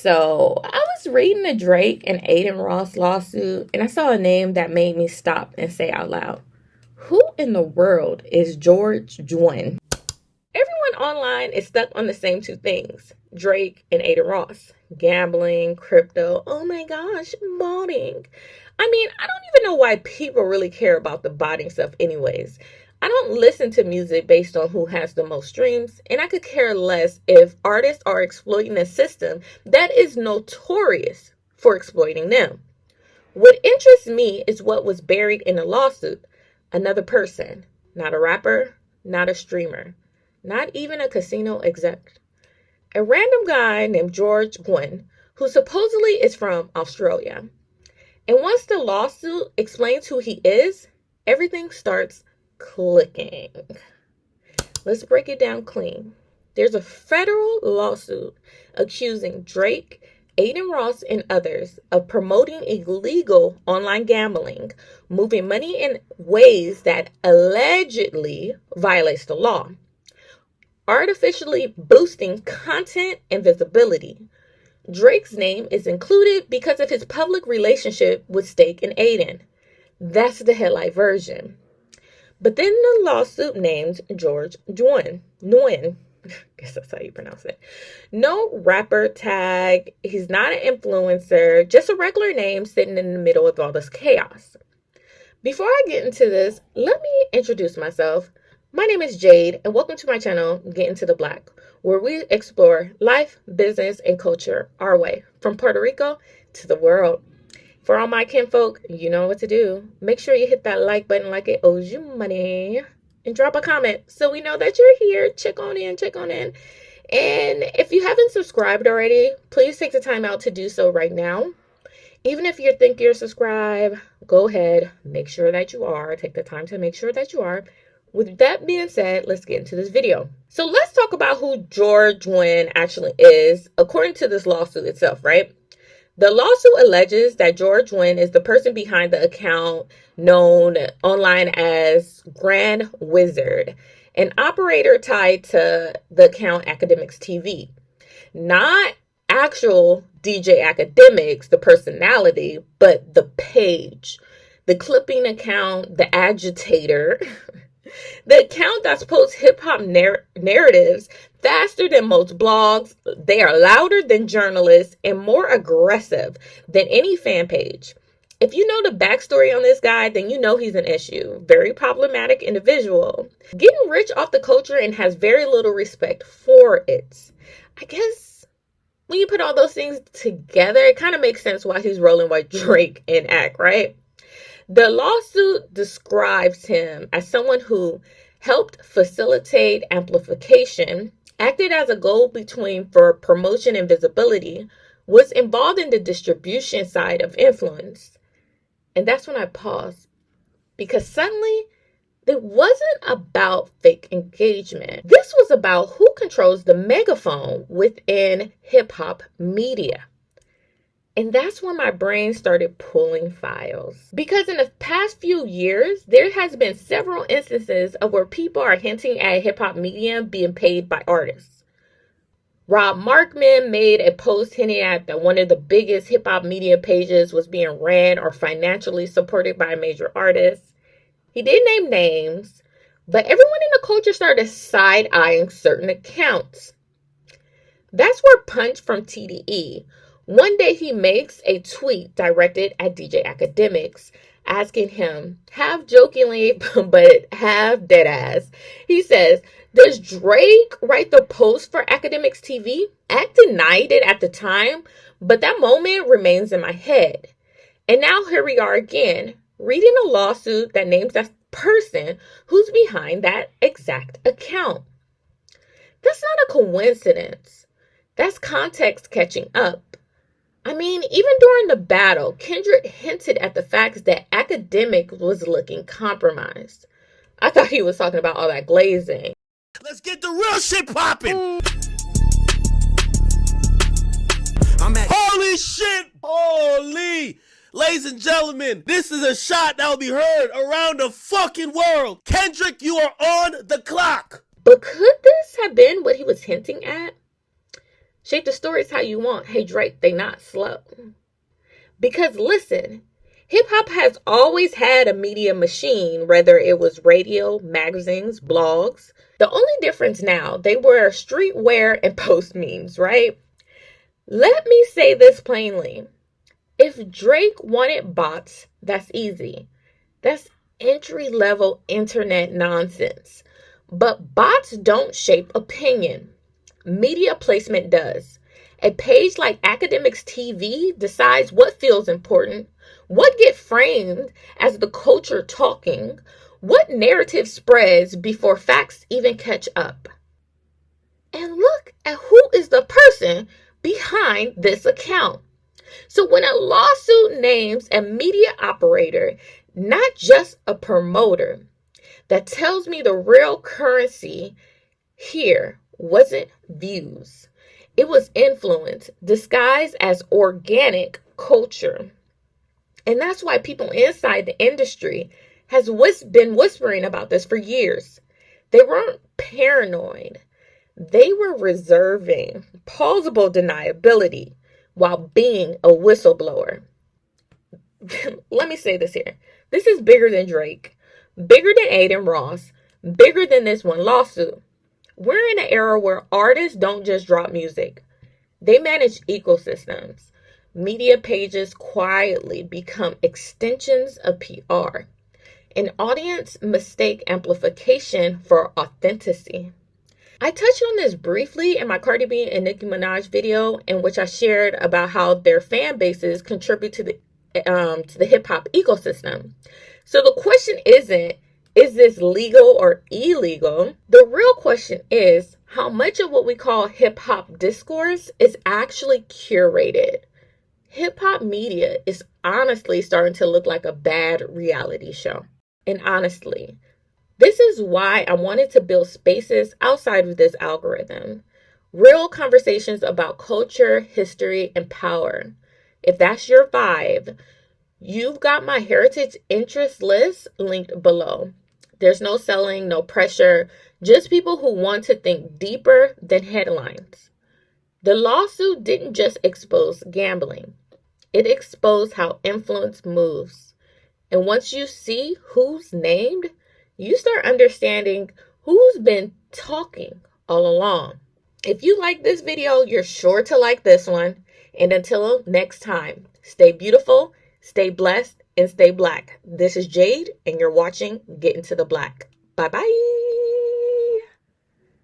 So I was reading the Drake and Adin Ross lawsuit, and I saw a name that made me stop and say out loud, who in the world is George Juan? Everyone online is stuck on the same two things, Drake and Adin Ross. Gambling, crypto, oh my gosh, botting. I mean, I don't even know why people really care about the botting stuff anyways. I don't listen to music based on who has the most streams, and I could care less if artists are exploiting a system that is notorious for exploiting them. What interests me is what was buried in the lawsuit. Another person, not a rapper, not a streamer, not even a casino exec. A random guy named George Juan, who supposedly is from Australia. And once the lawsuit explains who he is, everything starts clicking. Let's break it down clean. There's a federal lawsuit accusing Drake, Adin Ross, and others of promoting illegal online gambling, moving money in ways that allegedly violates the law, artificially boosting content and visibility. Drake's name is included because of his public relationship with Stake and Adin. That's the headline version. But then the lawsuit names George Juan. Nguyen. I guess that's how you pronounce it. No rapper tag. He's not an influencer. Just a regular name sitting in the middle of all this chaos. Before I get into this, let me introduce myself. My name is Jade, and welcome to my channel, Get Into the Black, where we explore life, business, and culture our way, from Puerto Rico to the world. For all my kinfolk, you know what to do. Make sure you hit that like button like it owes you money. And drop a comment so we know that you're here. Check on in. And if you haven't subscribed already, please take the time out to do so right now. Even if you think you're subscribed, go ahead. Make sure that you are. Take the time to make sure that you are. With that being said, let's get into this video. So let's talk about who George Juan actually is, according to this lawsuit itself, right? The lawsuit alleges that George Juan is the person behind the account known online as Grand Wizard, an operator tied to the account Academics TV. Not actual DJ Academics, the personality, but the page, the clipping account, the agitator, the account that posts hip-hop narratives faster than most blogs. They are louder than journalists and more aggressive than any fan page. If you know the backstory on this guy, then you know he's an issue. Very problematic individual. Getting rich off the culture and has very little respect for it. I guess when you put all those things together, it kind of makes sense why he's rolling with Drake and Act, right? The lawsuit describes him as someone who helped facilitate amplification, acted as a go-between for promotion and visibility, was involved in the distribution side of influence. And that's when I paused, because suddenly it wasn't about fake engagement. This was about who controls the megaphone within hip-hop media. And that's when my brain started pulling files. Because in the past few years, there has been several instances of where people are hinting at hip-hop media being paid by artists. Rob Markman made a post hinting at that one of the biggest hip-hop media pages was being ran or financially supported by a major artist. He didn't name names, but everyone in the culture started side-eyeing certain accounts. That's where Punch from TDE. One day he makes a tweet directed at DJ Academics, asking him, half jokingly, but half deadass. He says, does Drake write the post for Academics TV? Act denied it at the time, but that moment remains in my head. And now here we are again, reading a lawsuit that names that person who's behind that exact account. That's not a coincidence. That's context catching up. I mean, even during the battle, Kendrick hinted at the fact that Academic was looking compromised. I thought he was talking about all that glazing. Let's get the real shit popping. Holy shit, holy. Ladies and gentlemen, this is a shot that will be heard around the fucking world. Kendrick, you are on the clock. But could this have been what he was hinting at? Shape the stories how you want. Hey, Drake, they not slow. Because listen, hip hop has always had a media machine, whether it was radio, magazines, blogs. The only difference now, they wear streetwear and post memes, right? Let me say this plainly. If Drake wanted bots, that's easy. That's entry level internet nonsense. But bots don't shape opinion. Media placement does. A page like Academics TV decides what feels important, what gets framed as the culture talking, what narrative spreads before facts even catch up. And look at who is the person behind this account. So when a lawsuit names a media operator, not just a promoter, that tells me the real currency here wasn't views. It was influence disguised as organic culture. And that's why people inside the industry has been whispering about this for years. They weren't paranoid. They were reserving plausible deniability while being a whistleblower. Let me say this here. This is bigger than Drake, bigger than Adin Ross, bigger than this one lawsuit. We're in an era where artists don't just drop music. They manage ecosystems. Media pages quietly become extensions of PR. An audience mistake amplification for authenticity. I touched on this briefly in my Cardi B and Nicki Minaj video, in which I shared about how their fan bases contribute to the hip hop ecosystem. So the question isn't, is this legal or illegal? The real question is, how much of what we call hip hop discourse is actually curated? Hip hop media is honestly starting to look like a bad reality show. And honestly, this is why I wanted to build spaces outside of this algorithm. Real conversations about culture, history, and power. If that's your vibe, you've got my heritage interest list linked below. There's no selling, no pressure, just people who want to think deeper than headlines. The lawsuit didn't just expose gambling. It exposed how influence moves. And once you see who's named, you start understanding who's been talking all along. If you like this video, you're sure to like this one. And until next time, stay beautiful, stay blessed, and stay black. This is Jade, and you're watching Get Into the Black. Bye-bye.